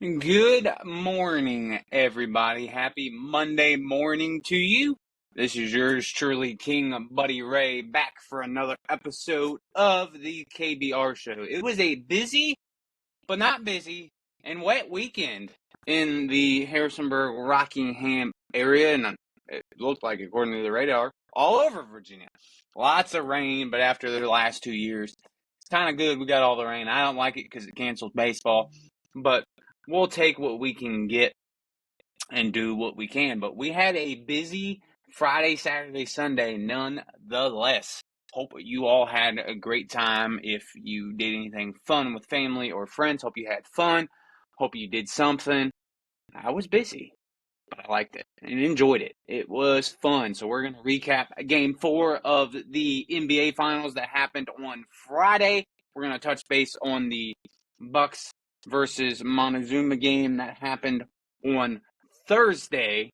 Good morning, everybody. Happy Monday morning to you. This is yours truly, King Buddy Ray, back for another episode of the KBR show. It was a busy, but not busy, and wet weekend in the Harrisonburg, Rockingham area, and it looked like, according to the radar, all over Virginia. Lots of rain, but after the last 2 years, it's kind of good we got all the rain. I don't like it because it cancels baseball, but we'll take what we can get and do what we can. But we had a busy Friday, Saturday, Sunday, nonetheless. Hope you all had a great time. If you did anything fun with family or friends, hope you had fun. Hope you did something. I was busy, but I liked it and enjoyed it. It was fun. So we're going to recap game 4 of the NBA Finals that happened on Friday. We're going to touch base on the Bucks versus Montezuma game that happened on Thursday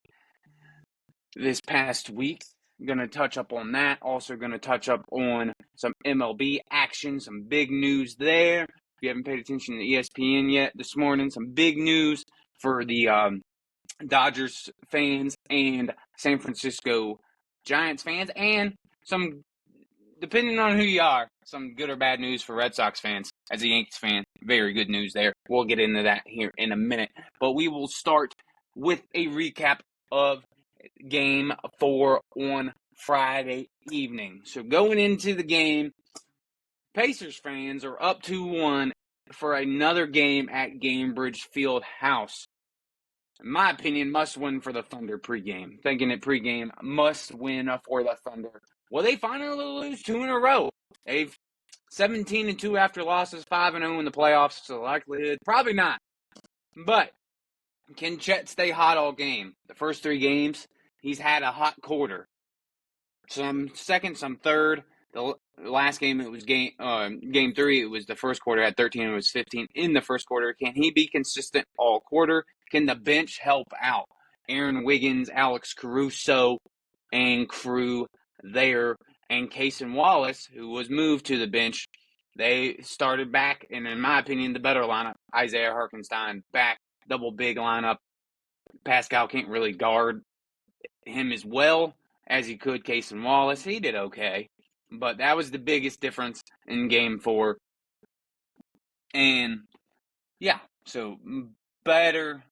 this past week. I'm going to touch up on that. Also going to touch up on some MLB action, some big news there. If you haven't paid attention to ESPN yet this morning, some big news for the Dodgers fans and San Francisco Giants fans, and some, depending on who you are, some good or bad news for Red Sox fans. As a Yankees fan, very good news there. We'll get into that here in a minute. But we will start with a recap of game 4 on Friday evening. So going into the game, Pacers fans are up 2-1 for another game at Gainbridge Field House. In my opinion, must win for the Thunder pregame. Thinking it pregame, must win for the Thunder. Will they finally lose 2 in a row? They've 17-2 after losses, 5-0 in the playoffs. So likelihood, probably not. But can Chet stay hot all game? The first 3 games, he's had a hot quarter. Some second, some third. The last game, it was game 3. It was the first quarter, had 13. It was 15 in the first quarter. Can he be consistent all quarter? Can the bench help out? Aaron Wiggins, Alex Caruso, and crew there. And Cason Wallace, who was moved to the bench, they started back, and in my opinion, the better lineup. Isaiah Hartenstein back, double big lineup. Pascal can't really guard him as well as he could Cason Wallace. He did okay, but that was the biggest difference in game 4. And yeah, so better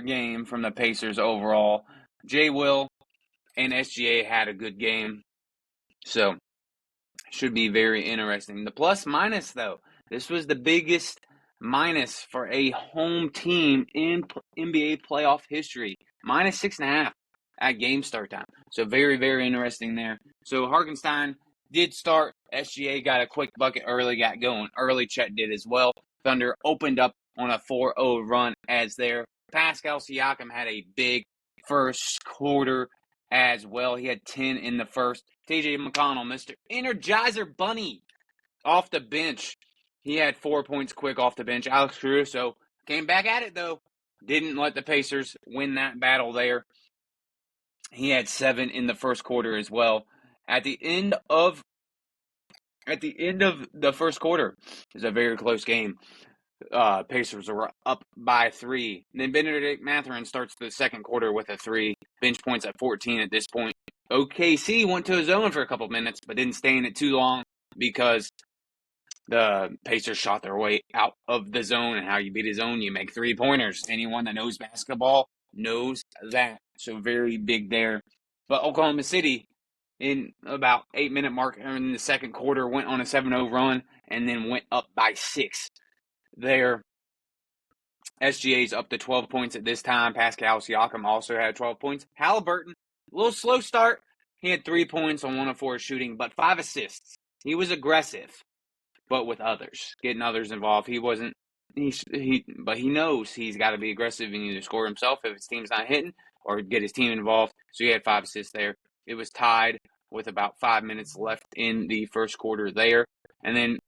game from the Pacers overall. J. Will and SGA had a good game, so should be very interesting. The plus minus, though, this was the biggest minus for a home team in NBA playoff history. Minus 6.5 at game start time. So very, very interesting there. So Hartenstein did start. SGA got a quick bucket early, got going early. Chet did as well. Thunder opened up on a 4-0 run as there. Pascal Siakam had a big first quarter as well. He had 10 in the first. TJ McConnell, Mr. Energizer Bunny, off the bench. He had 4 points quick off the bench. Alex Caruso came back at it, though. Didn't let the Pacers win that battle there. He had 7 in the first quarter as well. At the end of the first quarter, it was a very close game. Pacers were up by 3. Then Benedict Mathurin starts the second quarter with a 3. Bench points at 14 at this point. OKC went to a zone for a couple minutes, but didn't stay in it too long because the Pacers shot their way out of the zone. And how you beat a zone, you make 3-pointers. Anyone that knows basketball knows that. So very big there. But Oklahoma City, in about 8-minute mark in the second quarter, went on a 7-0 run and then went up by 6 there. SGA's up to 12 points at this time. Pascal Siakam also had 12 points. Halliburton, a little slow start. He had 3 points on 1 of 4 shooting, but 5 assists. He was aggressive, but with others, getting others involved. He wasn't. But he knows he's got to be aggressive and either score himself if his team's not hitting or get his team involved. So he had 5 assists there. It was tied with about 5 minutes left in the first quarter there. And then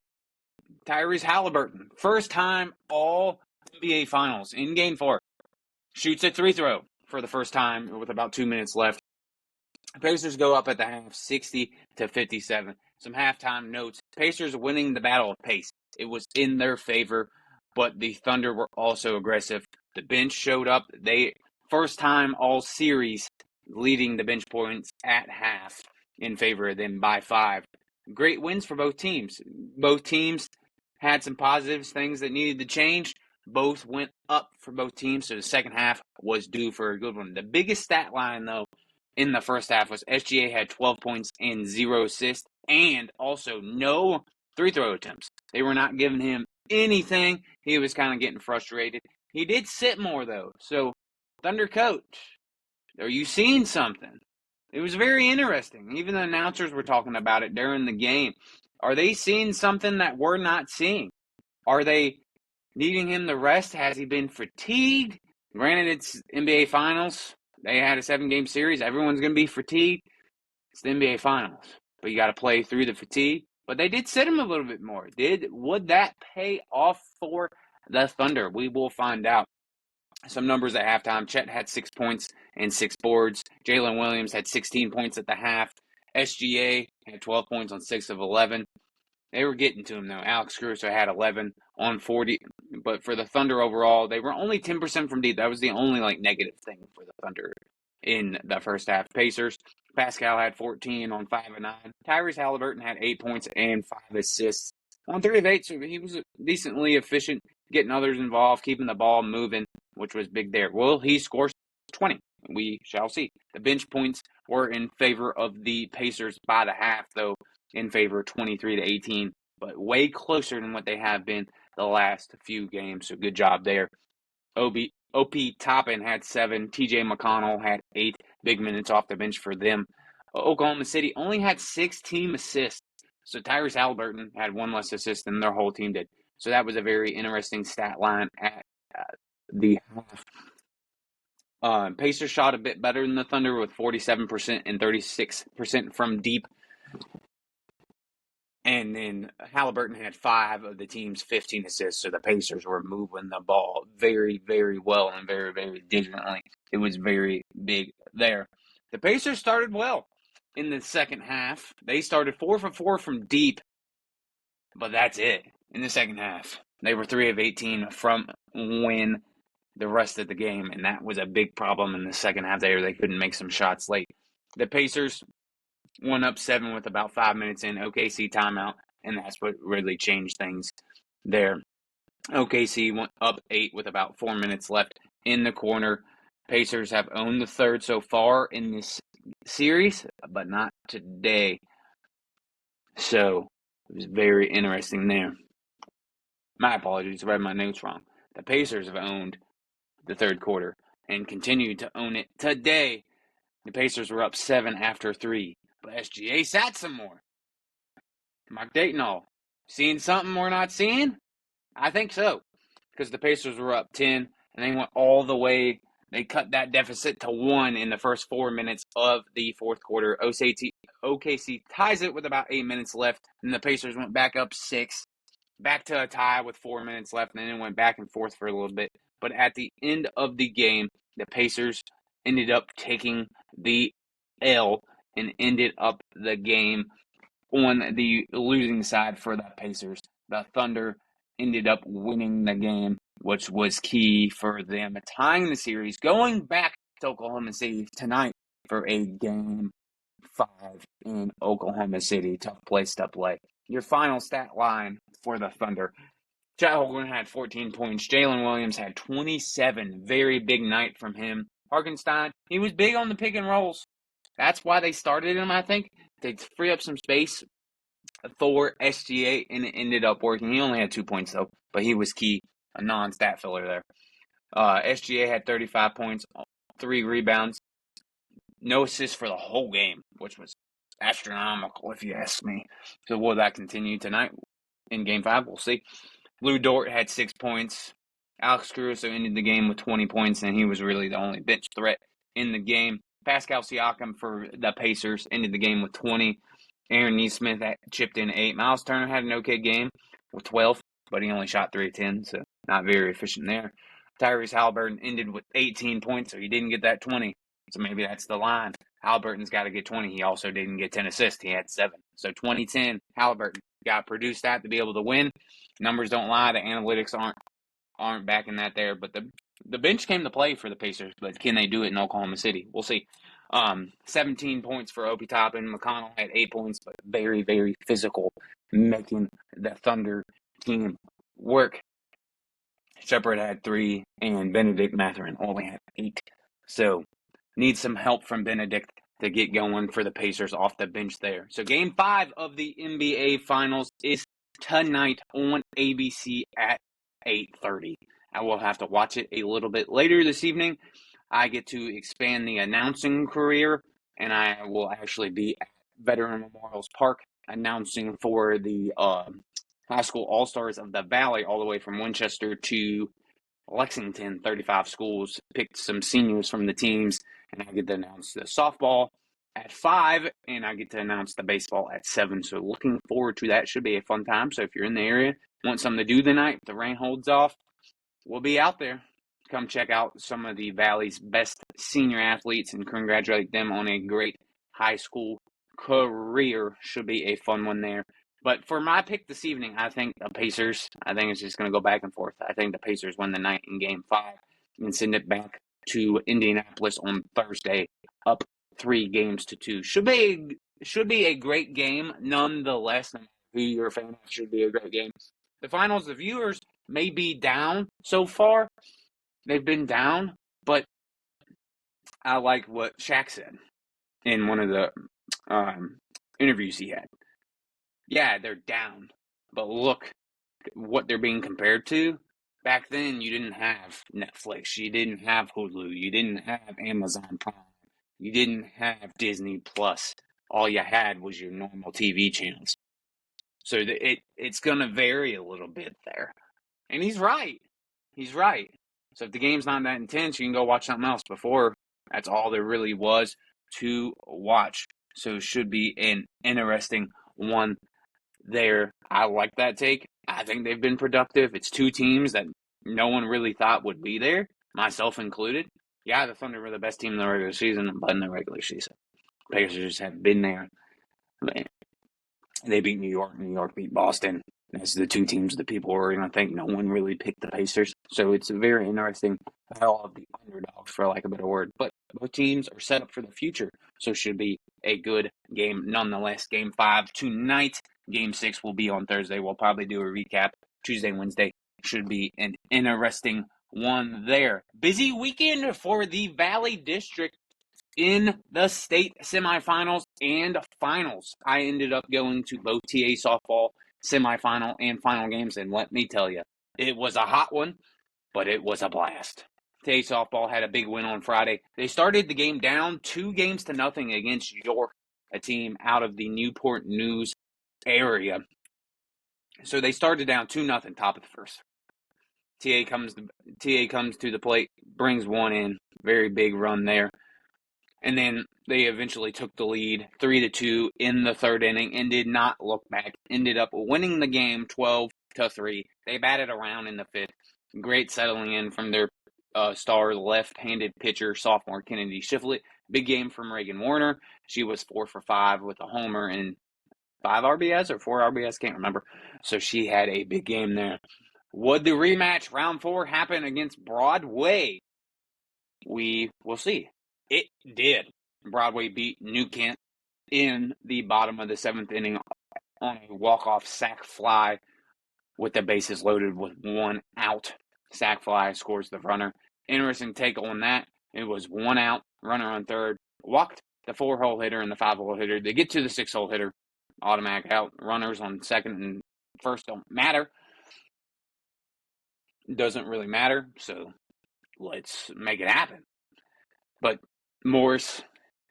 Tyrese Halliburton, first time all NBA Finals in Game 4, shoots a 3-throw for the first time with about 2 minutes left. Pacers go up at the half, 60-57. Some halftime notes. Pacers winning the battle of pace. It was in their favor, but the Thunder were also aggressive. The bench showed up. They first time all series leading the bench points at half in favor of them by 5. Great wins for both teams. Both teams had some positives, things that needed to change. Both went up for both teams, so the second half was due for a good one. The biggest stat line, though, in the first half was SGA had 12 points and 0 assists, and also no free throw attempts. They were not giving him anything. He was kind of getting frustrated. He did sit more, though. So, Thunder coach, are you seeing something? It was very interesting. Even the announcers were talking about it during the game. Are they seeing something that we're not seeing? Are they needing him to rest? Has he been fatigued? Granted, it's NBA Finals. They had a 7-game series. Everyone's going to be fatigued. It's the NBA Finals. But you got to play through the fatigue. But they did sit him a little bit more. Would that pay off for the Thunder? We will find out. Some numbers at halftime. Chet had 6 points and 6 boards. Jalen Williams had 16 points at the half. SGA had 12 points on 6 of 11. They were getting to him, though. Alex Caruso had 11 on 40. But for the Thunder overall, they were only 10% from deep. That was the only negative thing for the Thunder in the first half. Pacers, Pascal had 14 on 5 of 9. Tyrese Halliburton had 8 points and 5 assists on 3 of 8. So he was decently efficient, getting others involved, keeping the ball moving, which was big there. Will he score 20? We shall see. The bench points were in favor of the Pacers by the half, though, in favor 23-18, but way closer than what they have been the last few games. So good job there. OP Toppin had 7. TJ McConnell had 8 big minutes off the bench for them. Oklahoma City only had 6 team assists. So Tyrese Halliburton had 1 less assist than their whole team did. So that was a very interesting stat line at the half. Pacers shot a bit better than the Thunder with 47% and 36% from deep. And then Halliburton had 5 of the team's 15 assists, so the Pacers were moving the ball very, very well and very, very diligently. It was very big there. The Pacers started well in the second half. They started 4 for 4 from deep, but that's it in the second half. They were 3 of 18 from win the rest of the game, and that was a big problem in the second half there. They couldn't make some shots late. The Pacers won up 7 with about 5 minutes in. OKC timeout, and that's what really changed things there. OKC went up 8 with about 4 minutes left in the corner. Pacers have owned the third so far in this series, but not today. So it was very interesting there. My apologies, I read my notes wrong. The Pacers have owned the third quarter and continue to own it today. The Pacers were up 7 after 3. But SGA sat some more. Mark Dayton, seeing something we're not seeing? I think so. Because the Pacers were up 10, and they went all the way. They cut that deficit to 1 in the first 4 minutes of the fourth quarter. OKC ties it with about 8 minutes left, and the Pacers went back up 6, back to a tie with 4 minutes left, and then it went back and forth for a little bit. But at the end of the game, the Pacers ended up taking the L and ended up the game on the losing side for the Pacers. The Thunder ended up winning the game, which was key for them tying the series, going back to Oklahoma City tonight for a game 5 in Oklahoma City. Tough place to play. Your final stat line for the Thunder. Chet Holmgren had 14 points. Jalen Williams had 27. Very big night from him. Hartenstein, he was big on the pick and rolls. That's why they started him, I think, to free up some space for SGA, and it ended up working. He only had 2 points, though, but he was key, a non-stat filler there. SGA had 35 points, 3 rebounds, no assists for the whole game, which was astronomical, if you ask me. So will that continue tonight in Game 5? We'll see. Lou Dort had 6 points. Alex Caruso ended the game with 20 points, and he was really the only bench threat in the game. Pascal Siakam for the Pacers ended the game with 20. Aaron Nesmith chipped in 8. Miles Turner had an okay game with 12, but he only shot 3 of 10, so not very efficient there. Tyrese Halliburton ended with 18 points, so he didn't get that 20. So maybe that's the line. Halliburton's got to get 20. He also didn't get 10 assists. He had 7. So 20-10, Halliburton got to produce that to be able to win. Numbers don't lie. The analytics aren't backing that there, but the the bench came to play for the Pacers, but can they do it in Oklahoma City? We'll see. 17 points for Obi Toppin. McConnell had 8 points, but very, very physical, making the Thunder team work. Shepard had 3, and Benedict Mathurin only had 8. So, need some help from Benedict to get going for the Pacers off the bench there. So, Game 5 of the NBA Finals is tonight on ABC at 8:30. I will have to watch it a little bit later this evening. I get to expand the announcing career, and I will actually be at Veteran Memorials Park announcing for the high school all-stars of the Valley, all the way from Winchester to Lexington. 35 schools picked some seniors from the teams, and I get to announce the softball at 5, and I get to announce the baseball at 7. So looking forward to that. Should be a fun time. So if you're in the area, want something to do tonight, if the rain holds off, we'll be out there. Come check out some of the Valley's best senior athletes and congratulate them on a great high school career. Should be a fun one there. But for my pick this evening, I think the Pacers, I think it's just going to go back and forth. I think the Pacers win the night in Game 5 and send it back to Indianapolis on Thursday, up 3-2. Should be a great game nonetheless. No matter who you're a fan of, should be a great game. The finals, the viewers may be down so far. They've been down, but I like what Shaq said in one of the interviews he had. Yeah, they're down, but look what they're being compared to. Back then, you didn't have Netflix, you didn't have Hulu, you didn't have Amazon Prime, you didn't have Disney Plus. All you had was your normal TV channels. So it's going to vary a little bit there. And he's right. He's right. So if the game's not that intense, you can go watch something else. Before, that's all there really was to watch. So it should be an interesting one there. I like that take. I think they've been productive. It's 2 teams that no one really thought would be there, myself included. Yeah, the Thunder were the best team in the regular season, but in the regular season, Pacers have been there. They beat New York. New York beat Boston. That's the 2 teams that people were going to think. No one really picked the Pacers. So it's a very interesting battle of the underdogs, for lack of a better word. But both teams are set up for the future. So it should be a good game nonetheless. Game 5 tonight. Game 6 will be on Thursday. We'll probably do a recap Tuesday, Wednesday. Should be an interesting one there. Busy weekend for the Valley District in the state semifinals and finals. I ended up going to both TA softball semifinal and final games, and let me tell you, it was a hot one, but it was a blast. TA softball had a big win on Friday. They started the game down 2-0 against York, a team out of the Newport News area. So they started down 2-0, top of the first. TA comes to the plate, brings one in, very big run there. And then they eventually took the lead 3-2 in the 3rd inning and did not look back. Ended up winning the game 12-3. They batted around in the 5th. Great settling in from their star left-handed pitcher, sophomore Kennedy Shiflett. Big game from Reagan Warner. She was 4 for 5 with a homer and 5 RBIs or 4 RBIs, can't remember. So she had a big game there. Would the rematch, round 4, happen against Broadway? We will see. It did. Broadway beat New Kent in the bottom of the 7th inning on a walk-off sac fly with the bases loaded with 1 out. Sac fly scores the runner. Interesting take on that. It was 1 out, runner on 3rd, walked the 4-hole hitter and the 5-hole hitter. They get to the 6-hole hitter, automatic out. Runners on 2nd and 1st don't matter. Doesn't really matter, so let's make it happen. But Morris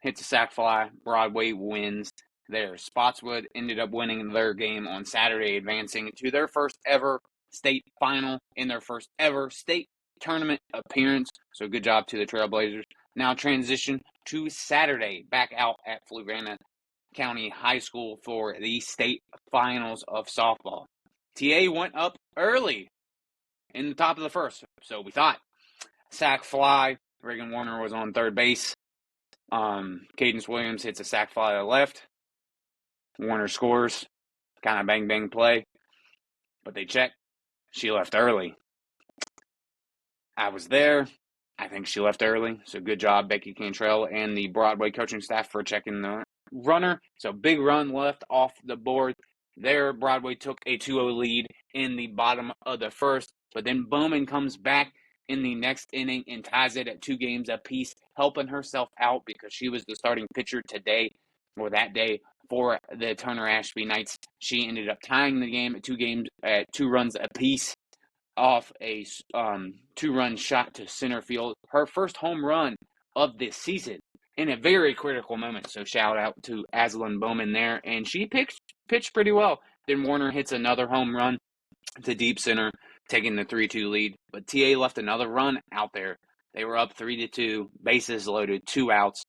hits a sac fly. Broadway wins there. Spotswood ended up winning their game on Saturday, advancing to their first ever state final in their first ever state tournament appearance. So good job to the Trailblazers. Now transition to Saturday, back out at Fluvanna County High School for the state finals of softball. TA went up early in the top of the first, so we thought. Sac fly. Reagan Warner was on 3rd base. Cadence Williams hits a sac fly to the left. Warner scores. Kind of bang-bang play. But they check. She left early. I was there. I think she left early, so good job, Becky Cantrell and the Broadway coaching staff for checking the runner. So big run left off the board. There, Broadway took a 2-0 lead in the bottom of the first, but then Bowman comes back in the next inning and ties it at 2 games apiece, helping herself out because she was the starting pitcher today or that day for the Turner Ashby Knights. She ended up tying the game at 2 runs apiece off a 2-run shot to center field. Her first home run of this season in a very critical moment. So shout out to Aslan Bowman there. And she pitched pretty well. Then Warner hits another home run to deep center, taking the 3-2 lead. But TA left another run out there. They were up 3-2, bases loaded, 2 outs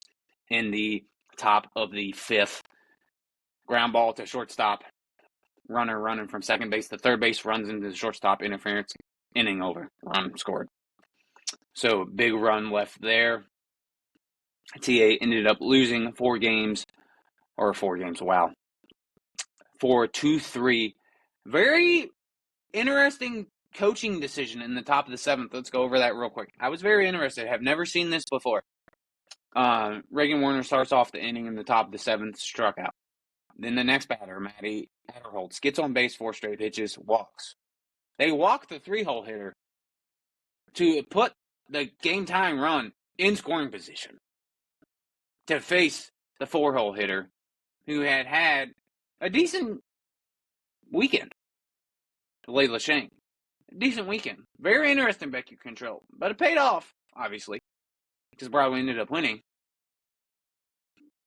in the top of the 5th. Ground ball to shortstop. Runner running from second base to third base, runs into the shortstop, interference, inning over, run scored. So big run left there. TA ended up losing 4 games, wow. 4-2-3. Very interesting coaching decision in the top of the 7th. Let's go over that real quick. I was very interested. Have never seen this before. Reagan Warner starts off the inning in the top of the 7th, struck out. Then the next batter, Maddie Adderholtz, gets on base 4 straight pitches, walks. They walk the 3-hole hitter to put the game-tying run in scoring position to face the 4-hole hitter who had a decent weekend, Layla Shank. Decent weekend. Very interesting, Becky Cantrell. But it paid off, obviously, because Broadway ended up winning.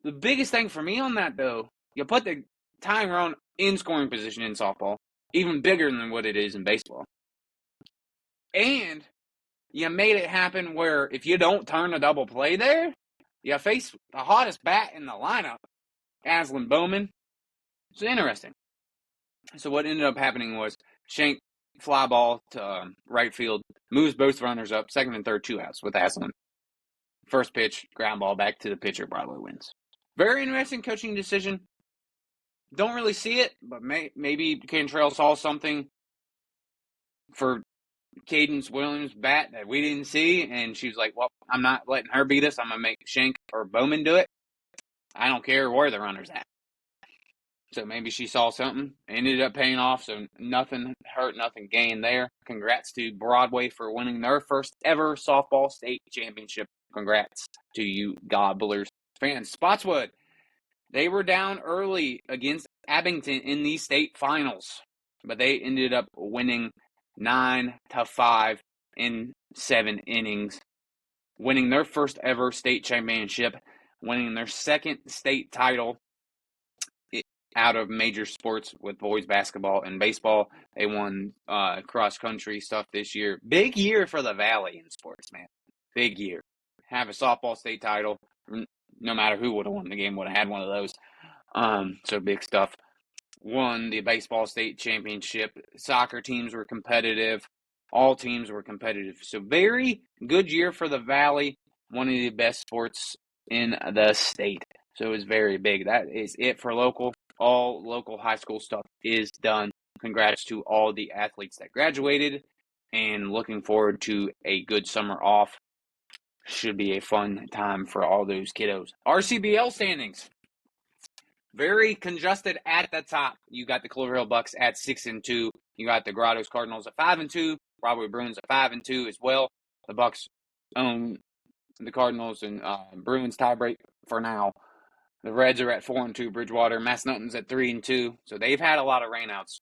The biggest thing for me on that, though, you put the tying run in scoring position in softball, even bigger than what it is in baseball. And you made it happen where if you don't turn a double play there, you face the hottest bat in the lineup, Aslan Bowman. It's interesting. So what ended up happening was Shank fly ball to right field, moves both runners up, second and third, 2 outs with Aslan. First pitch, ground ball back to the pitcher, Broadway wins. Very interesting coaching decision. Don't really see it, but maybe Cantrell saw something for Cadence Williams' bat that we didn't see, and she was like, well, I'm not letting her beat us. I'm going to make Shank or Bowman do it. I don't care where the runner's at. So maybe she saw something. Ended up paying off, so nothing hurt, nothing gained there. Congrats to Broadway for winning their first ever softball state championship. Congrats to you Gobblers fans. Spotswood, they were down early against Abington in the state finals, but they ended up winning 9-5 in 7 innings, winning their first ever state championship, winning their second state title out of major sports with boys basketball and baseball. They won cross-country stuff this year. Big year for the Valley in sports, man. Big year. Have a softball state title. No matter who would have won the game, would have had one of those. So big stuff. Won the baseball state championship. Soccer teams were competitive. All teams were competitive. So very good year for the Valley. One of the best sports in the state. So it was very big. That is it for local. All local high school stuff is done. Congrats to all the athletes that graduated. And looking forward to a good summer off. Should be a fun time for all those kiddos. RCBL standings. Very congested at the top. You got the Clover Hill Bucks at 6-2. You got the Grottoes Cardinals at 5-2. Broadway Bruins at 5-2 as well. The Bucks own the Cardinals and Bruins tiebreak for now. The Reds are at 4-2. Bridgewater, Massanuttons at 3-2. So they've had a lot of rainouts.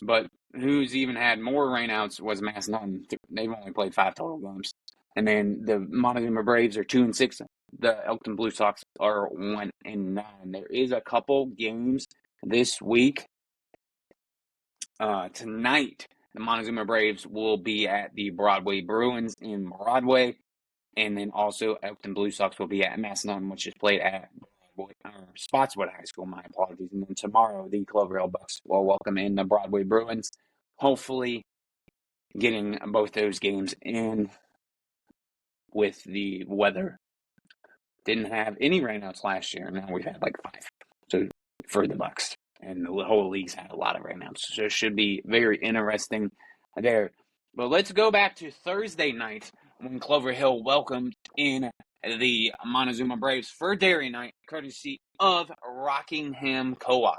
But who's even had more rainouts was Massanutten. They've only played 5 total games. And then the Montezuma Braves are 2-6. The Elkton Blue Sox are 1-9. There is a couple games this week. Tonight, the Montezuma Braves will be at the Broadway Bruins in Broadway. And then also Elkton Blue Sox will be at Massanutten, which is played at Spotswood High School. My apologies. And then tomorrow, the Clover Hill Bucks will welcome in the Broadway Bruins. Hopefully getting both those games in with the weather. Didn't have any rainouts last year. Now we've had like 5. So for the Bucks. And the whole league's had a lot of rainouts. So it should be very interesting there. But let's go back to Thursday night when Clover Hill welcomed in the Montezuma Braves for Dairy Night, courtesy of Rockingham Co-op.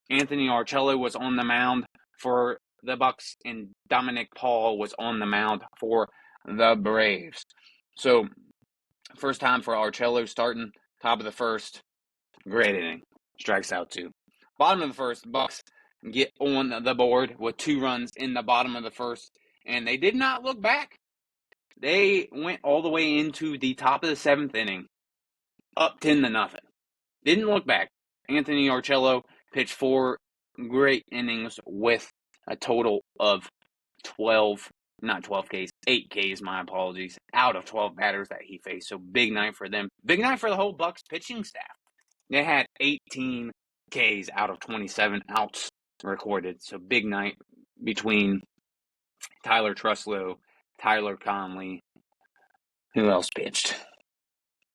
Anthony Arcello was on the mound for the Bucks, and Dominic Paul was on the mound for the Braves. So, first time for Arcello starting, top of the first, great inning. Strikes out 2. Bottom of the first, Bucks get on the board with 2 runs in the bottom of the first, and they did not look back. They went all the way into the top of the 7th inning, up 10-0. Didn't look back. Anthony Arcello pitched 4 great innings with a total of 8 Ks, my apologies, out of 12 batters that he faced. So big night for them. Big night for the whole Bucks pitching staff. They had 18 Ks out of 27 outs recorded. So big night between Tyler Truslow, Tyler Conley. Who else pitched?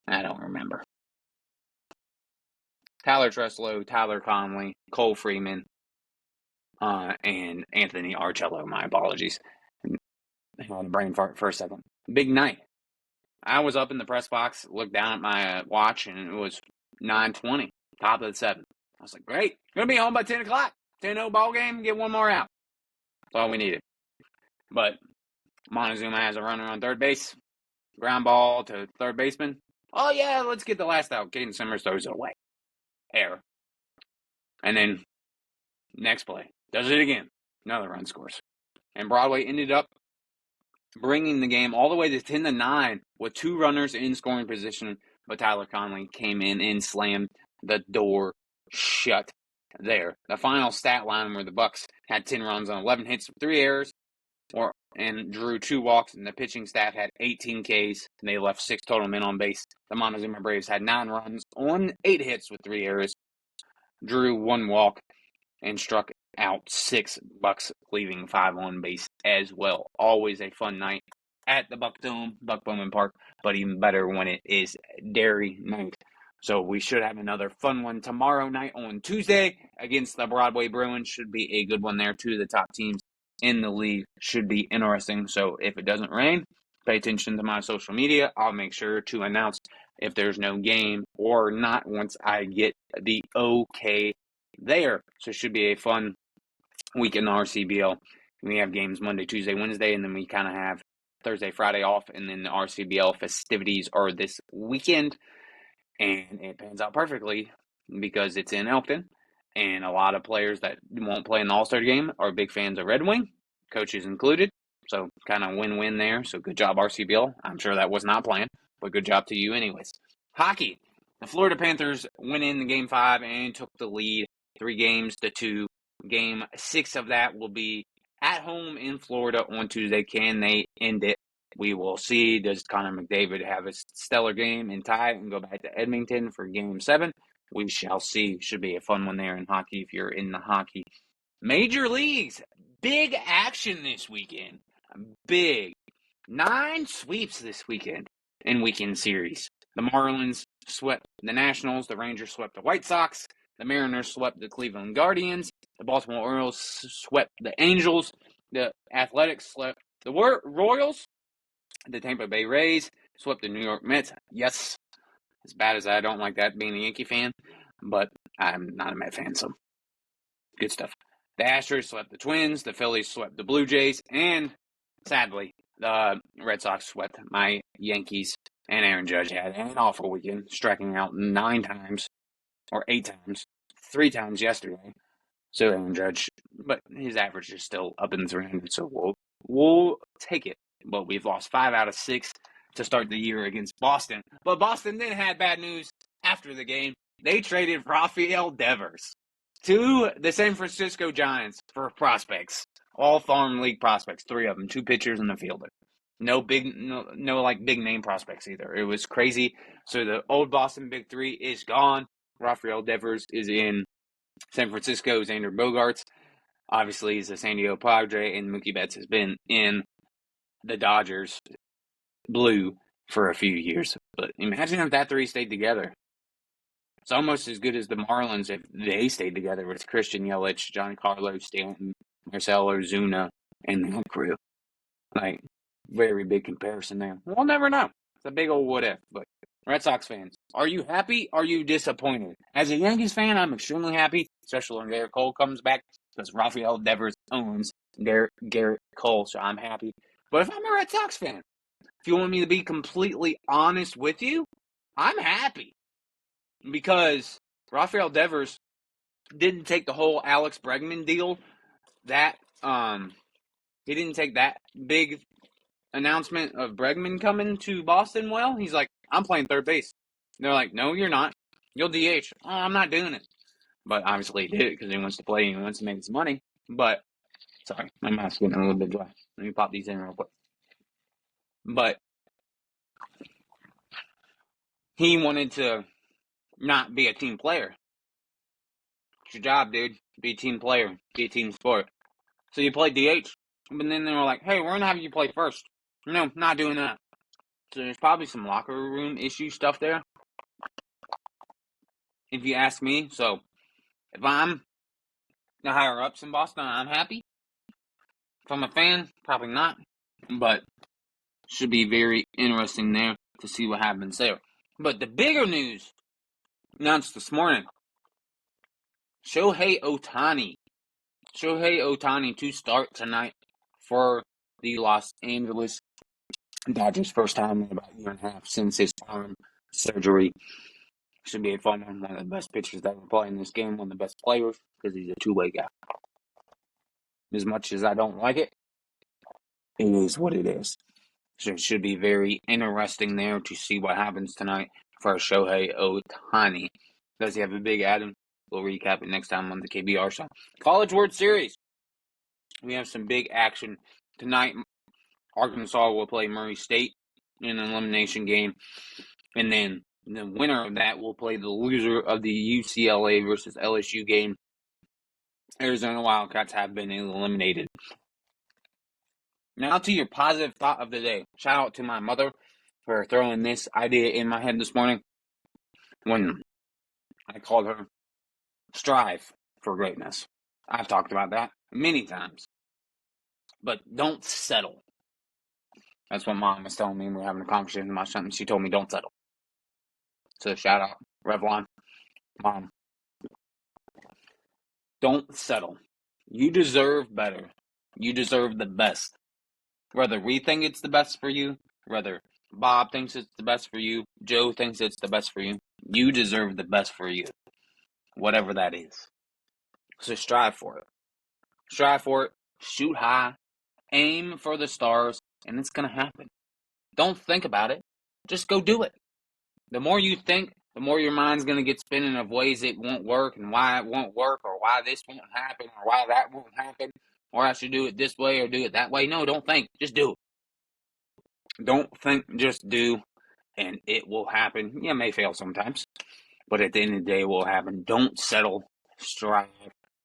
I don't remember. Tyler Truslow, Tyler Conley, Cole Freeman, and Anthony Arcello. My apologies. I had a brain fart for a second. Big night. I was up in the press box, looked down at my watch, and it was 9:20, top of the 7th. I was like, great. Going to be home by 10 o'clock. 10-0 ball game, get one more out. That's all we needed. But Montezuma has a runner on third base. Ground ball to third baseman. Oh, yeah, let's get the last out. Caden Simmers throws it away. Error. And then next play, does it again. Another run scores. And Broadway ended up bringing the game all the way to 10-9 with 2 runners in scoring position. But Tyler Conley came in and slammed the door shut there. The final stat line where the Bucks had 10 runs on 11 hits, 3 errors, and drew 2 walks, and the pitching staff had 18 Ks, and they left 6 total men on base. The Montezuma Braves had 9 runs on 8 hits with 3 errors, drew 1 walk, and struck out 6 Bucks, leaving 5 on base as well. Always a fun night at the Buck Bowman Park, but even better when it is Dairy Night. So we should have another fun one tomorrow night on Tuesday against the Broadway Bruins. Should be a good one there. 2 of the top teams in the league. Should be interesting. So if it doesn't rain, pay attention to my social media. I'll make sure to announce if there's no game or not once I get the okay there. So it should be a fun week in the RCBL. We have games Monday, Tuesday, Wednesday, and then we kind of have Thursday, Friday off, and then the RCBL festivities are this weekend. And it pans out perfectly because it's in Elkton, and a lot of players that won't play in the All-Star game are big fans of Red Wing, coaches included. So kind of win-win there. So good job, RCBL. I'm sure that was not planned, but good job to you anyways. Hockey. The Florida Panthers went in the Game 5 and took the lead 3-2. Game 6 of that will be at home in Florida on Tuesday. Can they end it? We will see. Does Connor McDavid have a stellar game and tie and go back to Edmonton for Game 7? We shall see. Should be a fun one there in hockey if you're in the hockey. Major leagues. Big action this weekend. Big. 9 sweeps this weekend in weekend series. The Marlins swept the Nationals. The Rangers swept the White Sox. The Mariners swept the Cleveland Guardians. The Baltimore Orioles swept the Angels. The Athletics swept the Royals. The Tampa Bay Rays swept the New York Mets. Yes, as bad as I don't like that being a Yankee fan, but I'm not a Met fan, so good stuff. The Astros swept the Twins. The Phillies swept the Blue Jays. And sadly, the Red Sox swept my Yankees. And Aaron Judge had an awful weekend, striking out 9 times, or 8 times, 3 times yesterday. So Aaron Judge, but his average is still up in the 300, so we'll take it. But we've lost 5 out of 6 to start the year against Boston. But Boston then had bad news after the game. They traded Rafael Devers to the San Francisco Giants for prospects. All farm league prospects, 3 of them, 2 pitchers and a fielder. No big name prospects either. It was crazy. So the old Boston Big 3 is gone. Rafael Devers is in San Francisco. Xander Bogaerts obviously is a San Diego Padre, and Mookie Betts has been in the Dodgers blue for a few years. But imagine if that 3 stayed together. It's almost as good as the Marlins if they stayed together with Christian Yelich, Giancarlo Stanton, Marcell Ozuna, and that crew. Like, very big comparison there. We'll never know. It's a big old what if. But Red Sox fans, are you happy? Are you disappointed? As a Yankees fan, I'm extremely happy, especially when Garrett Cole comes back, because Rafael Devers owns Garrett Cole, so I'm happy. But if I'm a Red Sox fan, if you want me to be completely honest with you, I'm happy. Because Rafael Devers didn't take the whole Alex Bregman deal. He didn't take that big announcement of Bregman coming to Boston well. He's like, I'm playing third base. And they're like, no, you're not. You'll DH. Oh, I'm not doing it. But obviously he did it because he wants to play and he wants to make his money. But, sorry, my mouth's getting a little bit dry. Let me pop these in real quick. But he wanted to not be a team player. It's your job, dude. Be a team player. Be a team sport. So you play DH. But then they were like, hey, we're going to have you play first. No, not doing that. So there's probably some locker room issue stuff there, if you ask me. So if I'm the higher ups in Boston, I'm happy. If I'm a fan, probably not. But should be very interesting there to see what happens there. But the bigger news announced this morning, Shohei Ohtani to start tonight for the Los Angeles Dodgers. First time in about a year and a half since his arm surgery. Should be a fun one. One of the best pitchers that ever play in this game. One of the best players because he's a two-way guy. As much as I don't like it, it is what it is. So it should be very interesting there to see what happens tonight for Shohei Ohtani. Does he have a big add-in? We'll recap it next time on the KBR show. College World Series. We have some big action tonight. Arkansas will play Murray State in an elimination game. And then the winner of that will play the loser of the UCLA versus LSU game. Arizona Wildcats have been eliminated. Now to your positive thought of the day. Shout out to my mother for throwing this idea in my head this morning when I called her strive for greatness. I've talked about that many times. But don't settle. That's what Mom was telling me. We were having a conversation about something. She told me don't settle. So shout out, Revlon, Mom. Don't settle. You deserve better. You deserve the best. Whether we think it's the best for you, whether Bob thinks it's the best for you, Joe thinks it's the best for you, you deserve the best for you. Whatever that is. So strive for it. Strive for it. Shoot high. Aim for the stars. And it's going to happen. Don't think about it. Just go do it. The more you think, the more your mind's going to get spinning of ways it won't work and why it won't work or why this won't happen or why that won't happen or I should do it this way or do it that way. No, don't think. Just do it. Don't think. Just do. And it will happen. You may fail sometimes. But at the end of the day, it will happen. Don't settle. Strive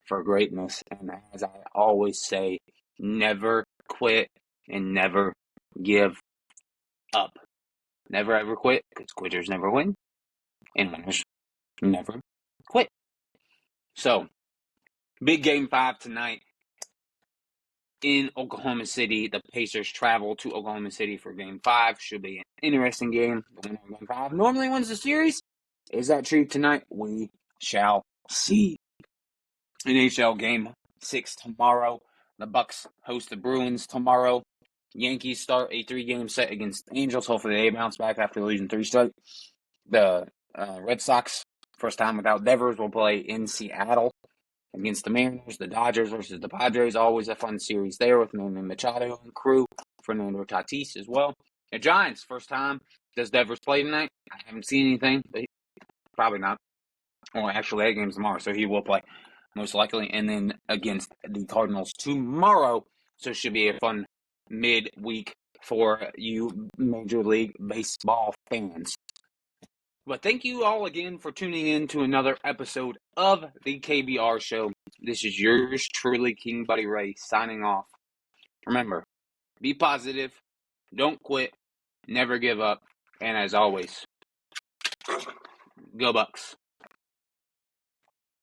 for greatness. And as I always say, never quit and never give up. Never ever quit, because quitters never win, and winners never quit. So, big game 5 tonight in Oklahoma City. The Pacers travel to Oklahoma City for game 5. Should be an interesting game. The winner of game 5 normally wins the series. Is that true tonight? We shall see. NHL game 6 tomorrow. The Bucks host the Bruins tomorrow. Yankees start a 3-game set against the Angels. Hopefully they bounce back after losing 3 straight. The Red Sox, first time without Devers, will play in Seattle against the Mariners. The Dodgers versus the Padres, always a fun series there with Manny Machado and crew. Fernando Tatis as well. The Giants, first time. Does Devers play tonight? I haven't seen anything, but probably not. Well, actually, that game's tomorrow, so he will play most likely. And then against the Cardinals tomorrow. So it should be a fun midweek for you Major League Baseball fans. But thank you all again for tuning in to another episode of the KBR Show. This is yours truly, King Buddy Ray, signing off. Remember, be positive, don't quit, never give up, and as always, go Bucks.